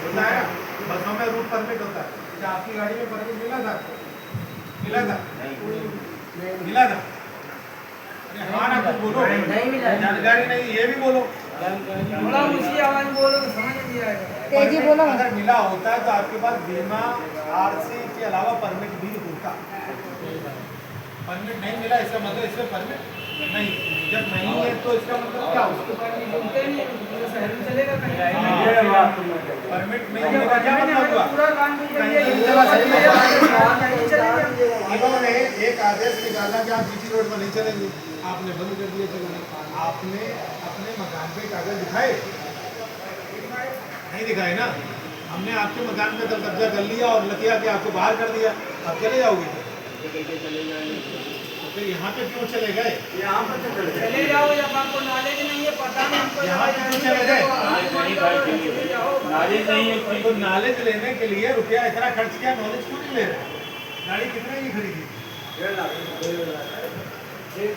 होता है ना, बसों में रूट परमिट होता है। क्या आपकी गाड़ी में परमिट मिला था? मिला था? मिला था? अरे हाँ ना, कुछ बोलो। नहीं मिला। जानकारी नहीं, ये भी बोलो। थोड़ा ऊंची आवाज बोलो तो समझ नहीं आएगा। तेजी बोलो। अगर मिला होता है तो आपके पास बीमा आरसी के अलावा परमिट भी होता। परमिट नहीं मिला इसका मतलब इसमें परमिट नहीं, जब नहीं है तो इसका मतलब क्या होगा? चलेगा परमिट नहीं मिलेगा क्या मतलब हुआ? पूरा कानून इन्होंने एक आदेश निकाला कि आप जीटी रोड पर नहीं चलेंगे, आपने बंद कर दिया चलना। आपने अपने मकान पे कागज दिखाए? नहीं दिखाए ना। हमने आपके मकान पे कल कब्जा कर लिया और लतिया के आपको बाहर कर दिया, अब चले जाओगे? तो फिर यहाँ पे क्यों चले गए? यहाँ पर चले जाओ जब आपको नॉलेज नहीं है, पता नहीं हमको। यहाँ पे क्यों चले गए? नॉलेज नहीं है। तो नॉलेज लेने के लिए रुपया इतना खर्च किया, नॉलेज क्यों नहीं ले रहे? गाड़ी कितने की खरीदी? 1.5 लाख।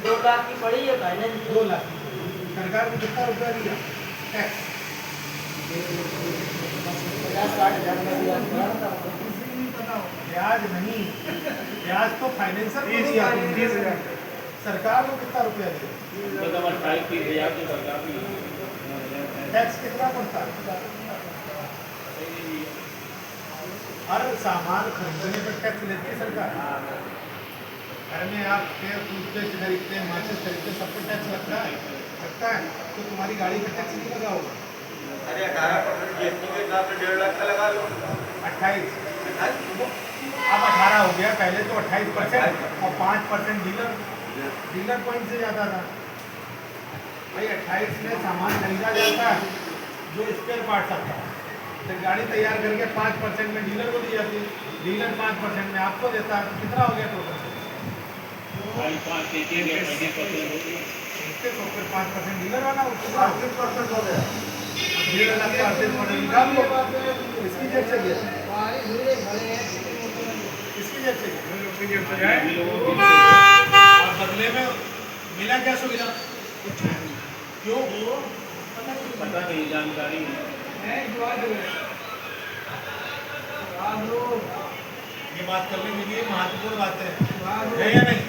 2 लाख की पड़ी है फाइनेंस। 2 लाख। सरकार को कितना रुपया दिया टैक्स? 50-60 हज़ार का दिया। ब्याज नहीं, ब्याज तो फाइनेंसर को दिया। 30,000। सरकार को कितना रुपया दिया? टैक्स कितना पड़ता है? हर सामान खरीदने पर टैक्स लेती है सरकार। घर में आप टूथपेस्ट खरीदते हैं, माचिस खरीदते हैं, सब पर टैक्स लगता है। तो तुम्हारी गाड़ी का टैक्स नहीं लगा होगा? अरे 18% जीएसटी के हिसाब से 1.5 लाख का लगा लो। 28 अब 18 हो गया, पहले तो 28% और 5% डीलर पॉइंट से जाता था। भाई 28 में सामान खरीदा जाता है जो स्पेयर पार्ट्स आता है, फिर गाड़ी तैयार करके 5% में डीलर को दी जाती है, डीलर 5% में आपको देता है। कितना हो गया टोटल? 5% डीलर वाला, 38% हो गया। 1.5 लाख का 38% निकाल लो। इसकी जेब चाहिए, इसकी जेब चाहिए और बदले में मिला क्या सुविधा? क्यों? पता नहीं, जानकारी नहीं। ये बात करने के लिए महत्वपूर्ण बात है या नहीं?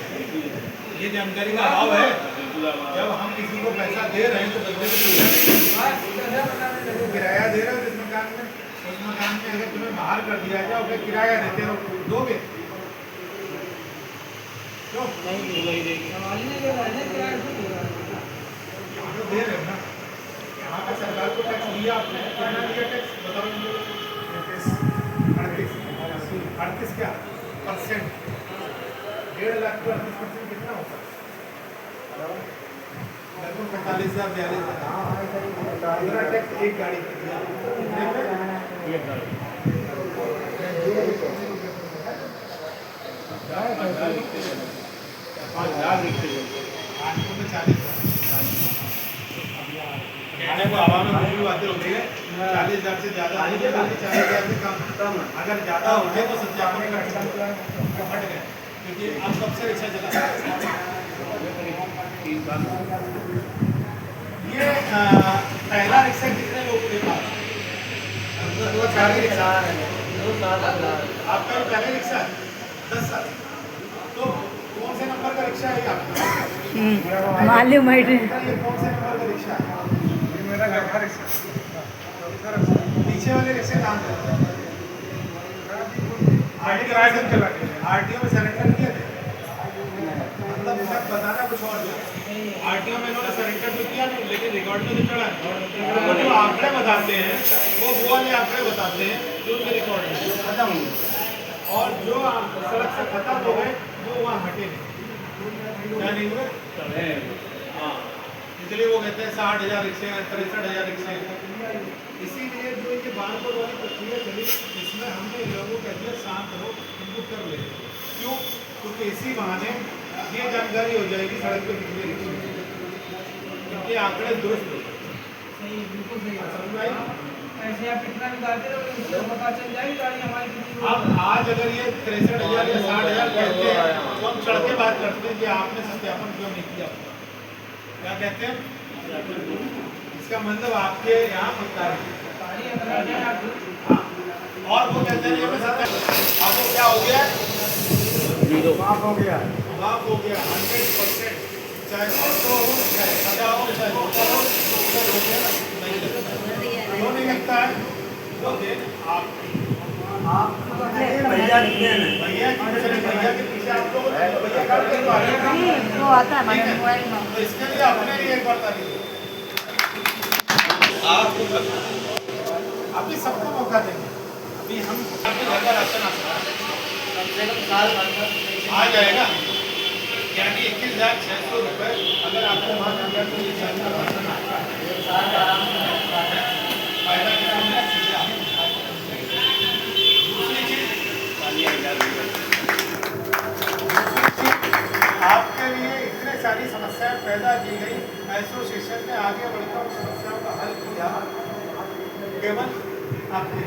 ये जानकारी का अभाव है। जब हम किसी को पैसा दे रहे हैं तो बदले में किराया दे रहे हो जिस मकान में, उस मकान में अगर तुम्हें बाहर कर दिया जाए फिर किराया देते हो, दोगे? क्यों? नहीं देंगे। तो दे रहे हो ना। यहाँ का सरकार को टैक्स दिया आपने, कितना दिया टैक्स बताओ मुझे? 38 क्या परसेंट? 1.5 लाख पर 38% कितना होता है? लगभग 45,000-42,000 टैक्स एक गाड़ी पे दिया। कितने पे? एक गाड़ी। 5 लाख रिक्शे 8 में 40,000। कहने को हवा में कुछ भी बातें होती है। 40,000 से ज़्यादा नहीं है, 40,000 से कम। अगर ज़्यादा होते तो सत्यापन का हट गए, क्योंकि अब कब से रिक्शा चला ये पहला रिक्शा कितने लोग थे? आपका भी पहले रिक्शा है? 10 साल। तो कौन से नंबर का रिक्शा है आपका? मालूम है। ये कौन से नंबर का रिक्शा है? मेरा घर का रिक्शा। पीछे वाले रिक्शे काम करते हैं। आरटीओ में सरेंडर किए थे? मतलब बताना कुछ और था। आरटीओ में इन्होंने सरेंडर तो किया नहीं, लेकिन रिकॉर्ड में तो चढ़ा है। जो आंकड़े बताते हैं वो वाले आंकड़े बताते हैं जो उनके रिकॉर्ड में खत्म हो गए, और जो सड़क से खत्म हो गए वो वहाँ हटे नहीं। क्या नहीं हुए? हाँ, इसलिए वो कहते हैं 60,000 रिक्शे हैं, 63,000 रिक्शे हैं। इसीलिए जो ये बारकोड वाली प्रक्रिया चली, इसमें हमने लोगों को कहते हैं शांत रहो, इनको कर ले। क्यों? क्योंकि इसी बहाने ये जानकारी हो जाएगी सड़क पे कितने रिक्शे, इनके आंकड़े दुरुस्त हो। सही, बिल्कुल सही। समझ में आई? ऐसे आप कितना निकालते रहो, उसको पता चल जाएगी गाड़ी हमारी कितनी। अब आज अगर ये 63,000 या 60,000 कहते हैं तो हम चढ़ के बात करते हैं कि आपने सत्यापन क्यों नहीं किया? क्या कहते हैं? इसका मतलब आपके यहाँ और वो कहते हैं ये आपको क्या हो गया? माफ हो गया। माफ हो गया 100%, चाहे ऑटो हो चाहे खड़ा हो चाहे मोटर हो, नहीं क्यों नहीं लगता है? क्योंकि आप भैया कितने हैं? भैया के पीछे आप लोग भैया काट के तो आ रहे हैं। वो आता है हमारे मोबाइल में। तो इसके लिए अपने लिए एक बार ताली दो। अभी सबको मौका देंगे। अभी हम आपके घर का राशन आ सकता है, कम से कम साल भर का आ जाएगा, यानी 21,600 रुपये अगर आपको वहाँ जाकर तो ये साल का राशन आएगा। साल का आराम से फायदा कितना मिला? सीधे आप। दूसरी चीज आपके लिए इतने सारी समस्याएं पैदा की गई, एसोसिएशन ने आगे बढ़कर उन समस्याओं का हल किया केवल आपके,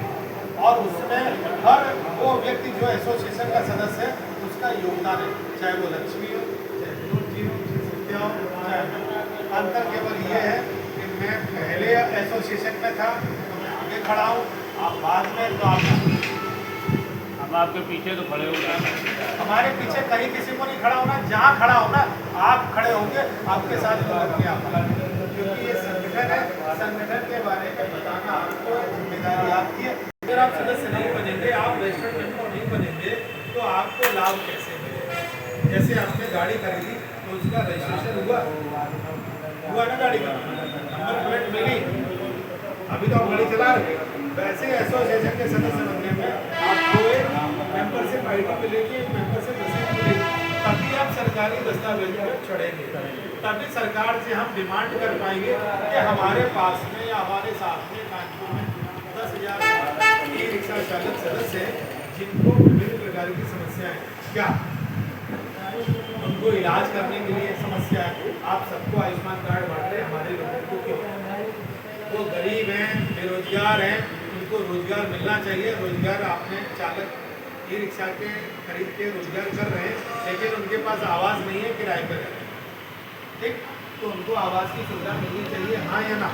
और उसमें हर वो व्यक्ति जो एसोसिएशन का सदस्य है उसका योगदान है, चाहे वो लक्ष्मी हो चाहे विनोद जी हो चाहे सत्या हो चाहे अंतर केवल ये है कि मैं पहले एसोसिएशन में था तो मैं आगे खड़ा हूँ, आप बाद में तो आप हम आपके पीछे तो खड़े हो गए। हमारे पीछे कहीं किसी को नहीं खड़ा होना, जहाँ खड़ा होना आप खड़े होंगे, आपके साथ लोग अपने आप खड़े होंगे। क्योंकि ये संगठन है, संगठन के बारे में बताना आपको जिम्मेदारी आपकी है। अगर आप सदस्य नहीं बनेंगे, आप रजिस्टर्ड मेंबर नहीं बनेंगे तो आपको लाभ कैसे मिलेगा? जैसे आपने गाड़ी खरीदी तो उसका रजिस्ट्रेशन हुआ ना, गाड़ी का नंबर प्लेट मिली, अभी तो आप गाड़ी चला रहे हैं। वैसे एसोसिएशन के सदस्य बनने में आपको एक मेंबरशिप आईडी मिलेगी, एक मेंबरशिप रसीद मिलेगी, तभी आप सरकारी दस्तावेजों में चढ़ेंगे, तभी सरकार से हम डिमांड कर पाएंगे कि हमारे पास में या हमारे साथ में कानपुर में 10,000 ई रिक्शा चालक सदस्य हैं जिनको विभिन्न प्रकार की समस्याएं, क्या उनको इलाज करने के लिए समस्या है। आप सबको आयुष्मान कार्ड बांट रहे हैं, हमारे लोगों को क्यों? वो गरीब हैं, बेरोजगार हैं, उनको रोजगार मिलना चाहिए। रोजगार आपने चालक ई रिक्शा के खरीद के रोजगार कर रहे हैं, लेकिन उनके पास आवास नहीं है, किराए पर है, ठीक? तो उनको आवास की सुविधा मिलनी चाहिए, हाँ या ना?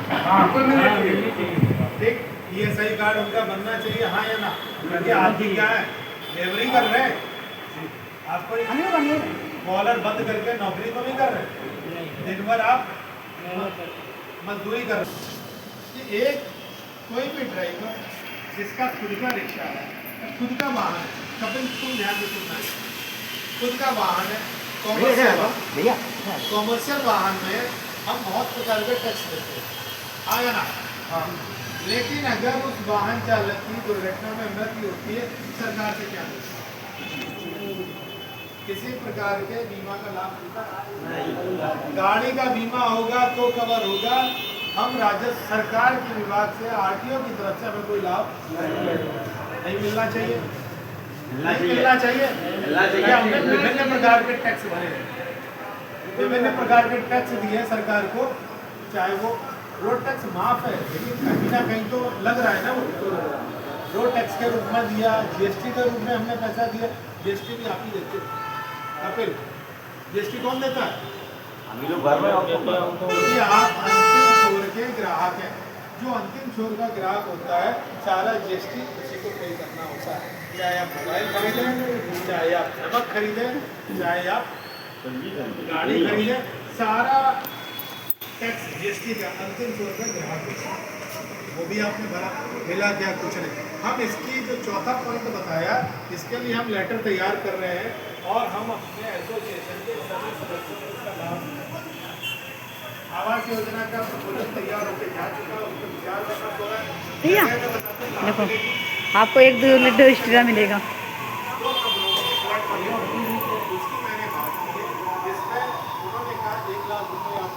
ठीक, ESI कार्ड उनका बनना चाहिए, हाँ या ना? क्योंकि आप भी क्या है, लेबरिंग कर रहे हैं, आपको कॉलर बंद करके नौकरी तो नहीं कर रहे, दिन भर आप मजदूरी कर रहे हैं। कि एक कोई भी ड्राइवर जिसका खुद का रिक्शा है, खुद का वाहन है, कपिल तुम ध्यान से सुनना है, खुद का वाहन है, कॉमर्शियल वाहन में हम बहुत प्रकार के टैक्स देते हैं, हाँ या ना? लेकिन अगर उस वाहन चालक की दुर्घटना में मृत्यु होती है, सरकार से क्या मिलता है? किसी प्रकार के बीमा का लाभ मिलता है? गाड़ी का बीमा होगा तो कवर होगा। हम राजस्व सरकार के विभाग से RTO की तरफ से हमें कोई लाभ नहीं मिलना चाहिए, नहीं मिलना चाहिए। हमने विभिन्न प्रकार के टैक्स भरे हैं, विभिन्न प्रकार के टैक्स दिए सरकार को, चाहे वो रोड टैक्स माफ है लेकिन कहीं ना कहीं तो लग रहा है ना, वो रोड टैक्स के रूप में दिया, GST के रूप में हमने पैसा दिया, GST भी आप ही देते हैं। कपिल, GST कौन देता है? क्योंकि आप अंतिम छोर के ग्राहक हैं, जो अंतिम छोर का ग्राहक होता है सारा GST उसी को पे करना होता है, चाहे आप मोबाइल खरीदें, चाहे आप नमक खरीदें, चाहे आप गाड़ी खरीदें, सारा टैक्स GST का अंतिम छोर का ग्राहक होता है। वो भी आपने भरा, मिला क्या? कुछ नहीं। हम इसकी जो चौथा पॉइंट बताया, इसके लिए हम लेटर तैयार कर रहे हैं और हम अपने एसोसिएशन के सभी सदस्यों को इसका लाभ, आवास योजना का प्रपोजल तैयार होकर जा चुका है, उसको विचार करना हो रहा है। भैया देखो, आपको 1-2 लड्डू एक्स्ट्रा मिलेगा। उसकी मैंने बात की है, जिसमें उन्होंने कहा 1 लाख रुपये आप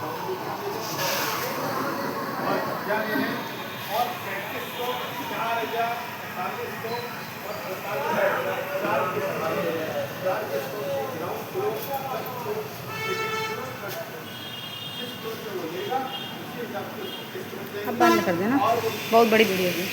और कब्जा ले लें और 3500, 4,000, 4500 और अब बंद कर देना, बहुत बड़ी वीडियो है।